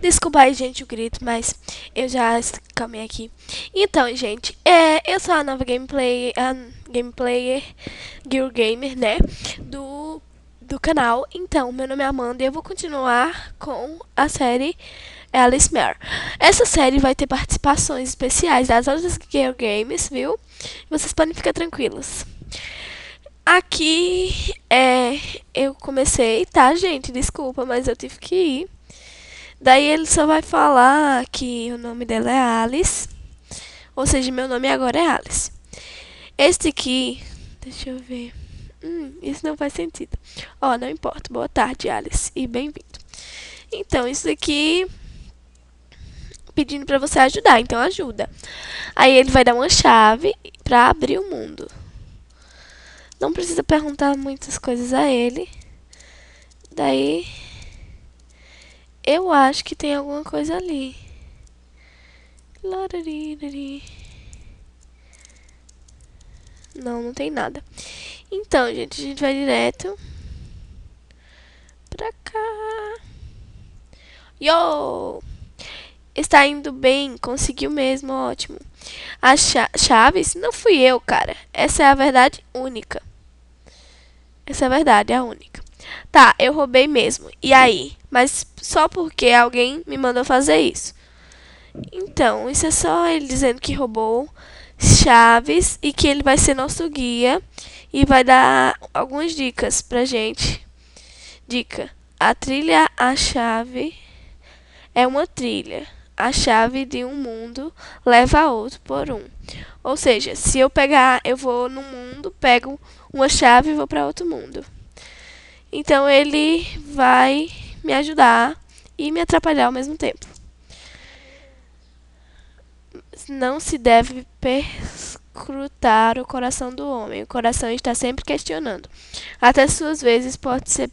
Desculpa aí, gente, o grito, mas eu já calmei aqui. Então, gente, eu sou a nova gameplayer, Girl Gamer, né? Do canal. Então, meu nome é Amanda e eu vou continuar com a série Alice Mare. Essa série vai ter participações especiais das outras Girl Games, viu? Vocês podem ficar tranquilos. Aqui eu comecei, tá, gente? Desculpa, mas eu tive que ir. Daí ele só vai falar que o nome dela é Alice. Ou seja, meu nome agora é Alice. Este aqui, deixa eu ver. Isso não faz sentido. Ó, não importa. Boa tarde, Alice, e bem-vindo. Então, isso aqui pedindo pra você ajudar, então ajuda. Aí ele vai dar uma chave pra abrir o mundo. Não precisa perguntar muitas coisas a ele. Daí eu acho que tem alguma coisa ali. Não, não tem nada. Então, gente, a gente vai direto pra cá. Yo! Está indo bem, conseguiu mesmo, ótimo. As chaves? Não fui eu, cara. Essa é a verdade única. Essa é a verdade, a única. Tá, eu roubei mesmo. E aí? Mas só porque alguém me mandou fazer isso. Então, isso é só ele dizendo que roubou chaves e que ele vai ser nosso guia e vai dar algumas dicas pra gente. Dica: a trilha, a chave é uma trilha. A chave de um mundo leva a outro por um. Ou seja, se eu vou num mundo, pego uma chave e vou para outro mundo. Então ele vai me ajudar e me atrapalhar ao mesmo tempo. Não se deve perscrutar o coração do homem. O coração está sempre questionando. Até 2 vezes pode ser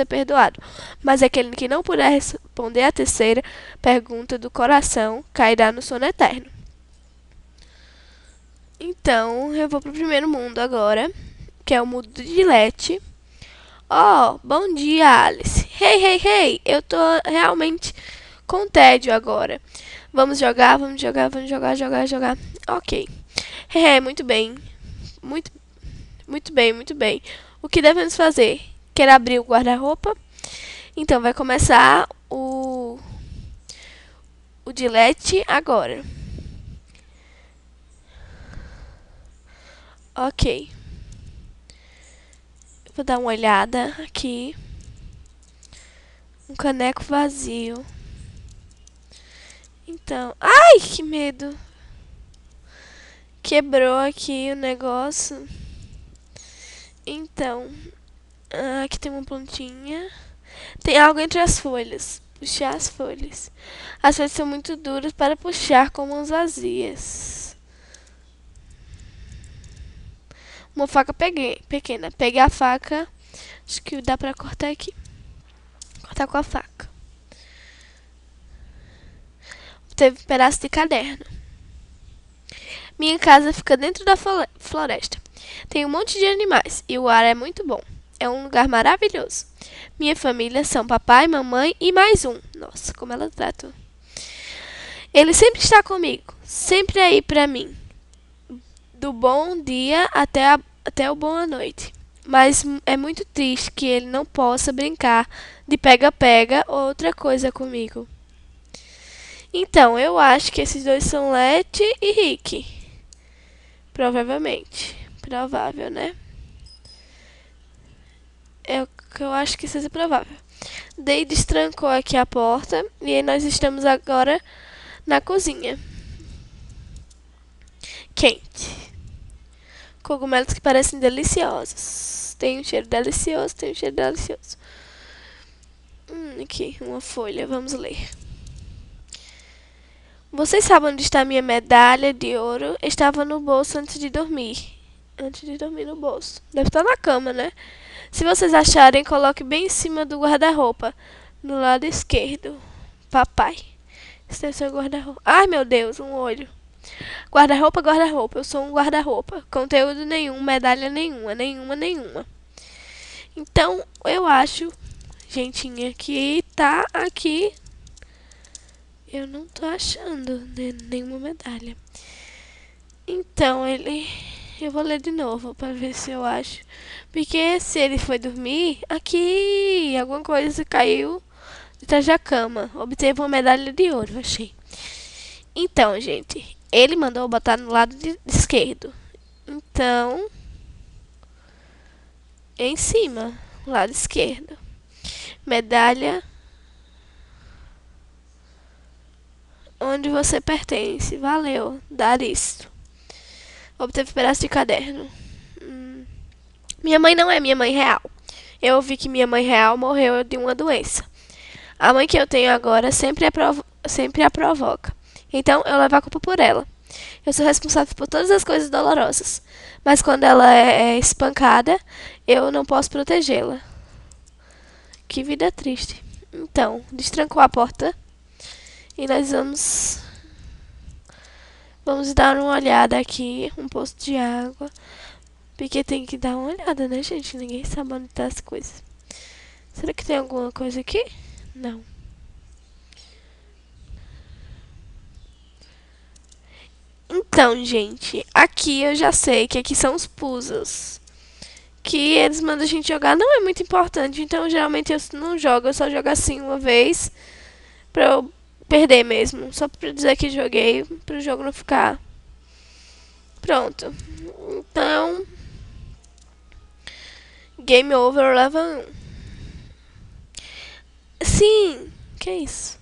perdoado. Mas aquele que não puder responder a terceira pergunta do coração cairá no sono eterno. Então, eu vou pro primeiro mundo agora, que é o mundo de Gillette. Oh, bom dia, Alice. Hey. Eu tô realmente com tédio agora. Vamos jogar. Ok. Muito bem. Muito bem. O que devemos fazer? Quer abrir o guarda-roupa? Então, vai começar o Gillette agora. Ok. Vou dar uma olhada aqui. Um caneco vazio. Então... Ai, que medo. Quebrou aqui o negócio. Então... aqui tem uma plantinha. Tem algo entre as folhas. Puxar as folhas. As folhas são muito duras para puxar com mãos vazias. Uma faca pequena. Peguei a faca. Acho que dá pra cortar aqui. Cortar com a faca. Teve um pedaço de caderno. Minha casa fica dentro da floresta. Tem um monte de animais e o ar é muito bom. É um lugar maravilhoso. Minha família são papai, mamãe e mais um. Nossa, como ela trata. Ele sempre está comigo. Sempre aí pra mim. Do bom dia até o boa noite. Mas é muito triste que ele não possa brincar de pega-pega ou outra coisa comigo. Então, eu acho que esses dois são Letty e Rick. Provavelmente. Provável, né? Eu acho que isso é provável. Daí destrancou aqui a porta e aí nós estamos agora na cozinha. Quente. Cogumelos que parecem deliciosos. Tem um cheiro delicioso. Aqui, uma folha. Vamos ler. Vocês sabem onde está minha medalha de ouro? Estava no bolso antes de dormir. Antes de dormir no bolso. Deve estar na cama, né? Se vocês acharem, coloque bem em cima do guarda-roupa. No lado esquerdo. Papai. Esse deve ser o guarda-roupa. Ai, meu Deus, um olho. Guarda-roupa. Eu sou um guarda-roupa. Conteúdo nenhum, medalha nenhuma. Então, eu acho gentinha que tá aqui. Eu não tô achando nenhuma medalha. Então, eu vou ler de novo pra ver se eu acho. Porque se ele foi dormir, aqui alguma coisa caiu de trás da cama. Obteve uma medalha de ouro, achei. Então, gente, ele mandou botar no lado esquerdo. Então, em cima, lado esquerdo. Medalha onde você pertence. Valeu, dar isto. Obteve um pedaço de caderno. Minha mãe não é minha mãe real. Eu ouvi que minha mãe real morreu de uma doença. A mãe que eu tenho agora sempre a provoca. Então eu levo a culpa por ela. Eu sou responsável por todas as coisas dolorosas. Mas quando ela é espancada, eu não posso protegê-la. Que vida triste. Então, destrancou a porta e nós vamos dar uma olhada aqui, um poço de água. Porque tem que dar uma olhada, né, gente? Ninguém sabe onde tá as coisas. Será que tem alguma coisa aqui? Não. Então, gente, aqui eu já sei que aqui são os puzzles. Que eles mandam a gente jogar não é muito importante. Então, geralmente eu não jogo, eu só jogo assim uma vez. Pra eu perder mesmo. Só pra dizer que joguei, pro jogo não ficar. Pronto. Então, game over, leva 1. Sim, que isso?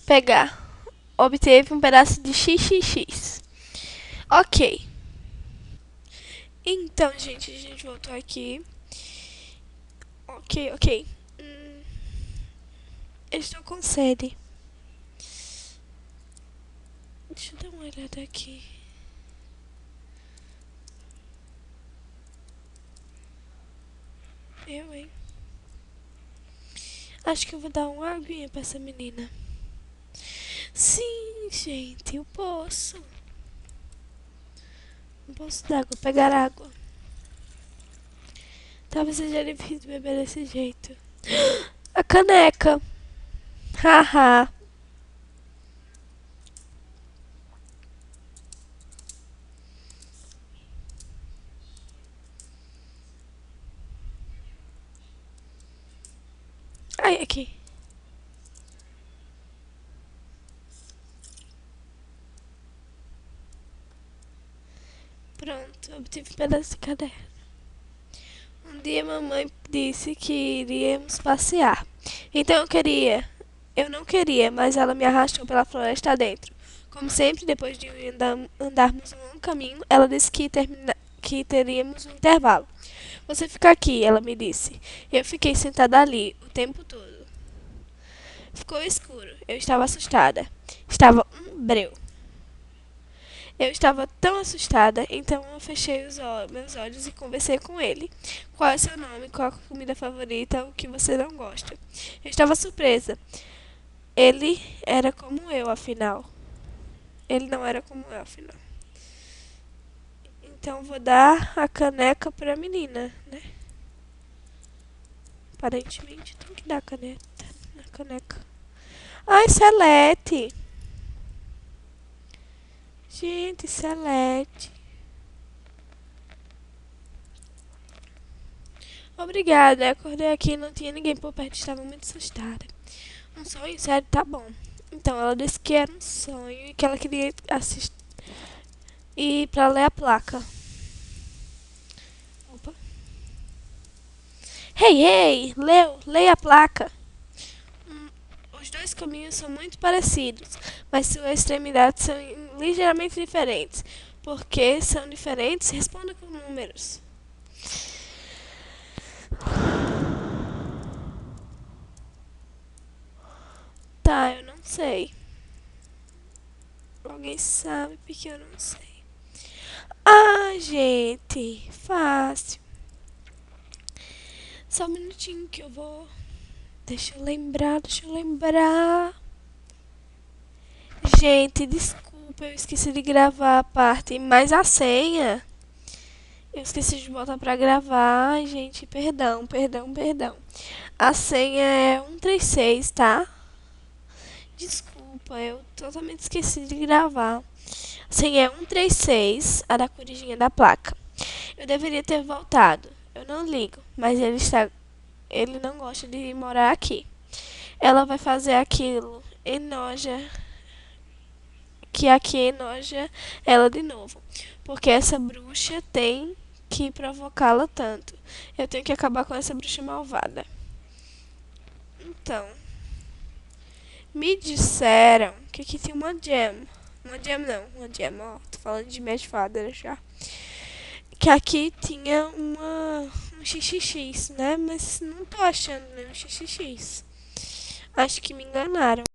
Pegar. Obteve um pedaço de xxx. Ok. Então, gente, a gente voltou aqui. Ok. Eu estou com sede. Deixa eu dar uma olhada aqui. Hein? Acho que eu vou dar uma aguinha pra essa menina. Sim, gente, eu posso. Um poço d'água, pegar água. Talvez seja difícil beber desse jeito. A caneca. Haha. Ai, aqui. Pronto, obtive um pedaço de caderno. Um dia mamãe disse que iríamos passear. Então eu não queria, mas ela me arrastou pela floresta adentro. Como sempre, depois de andarmos um longo caminho, ela disse que teríamos um intervalo. Você fica aqui, ela me disse. Eu fiquei sentada ali o tempo todo. Ficou escuro. Eu estava assustada. Estava um breu. Eu estava tão assustada, então eu fechei meus olhos e conversei com ele. Qual é seu nome? Qual é a comida favorita? O que você não gosta? Eu estava surpresa. Ele era como eu, afinal. Ele não era como eu, afinal. Então vou dar a caneca pra menina, né? Aparentemente tem que dar a caneta na caneca. Ai, Celeste! Gente, Celeste. Obrigada, acordei aqui e não tinha ninguém por perto, estava muito assustada. Um sonho? Sério, tá bom. Então, ela disse que era um sonho e que ela queria assistir e pra ler a placa. Opa. Hey, leia a placa. Os dois caminhos são muito parecidos, mas suas extremidades são ligeiramente diferentes. Porque são diferentes, responda com números. Tá, eu não sei. Alguém sabe porque eu não sei. Ah, gente, fácil. Só um minutinho que eu vou. Deixa eu lembrar. Gente, desculpa, eu esqueci de gravar a parte, mas a senha Eu esqueci de botar pra gravar. Ai, gente, perdão, perdão, perdão. A senha é 136, tá? Desculpa, eu totalmente esqueci de gravar. A senha é 136, a da corujinha da placa. Eu deveria ter voltado. Eu não ligo, mas ele não gosta de morar aqui. Ela vai fazer aquilo, enoja, que aqui enoja ela de novo. Porque essa bruxa tem que provocá-la tanto. Eu tenho que acabar com essa bruxa malvada. Então, me disseram que aqui tem uma jam. Uma jam não, uma jam, ó. Tô falando de Mad Father já. Que aqui tinha um xxx, né? Mas não tô achando nenhum xxx. Acho que me enganaram.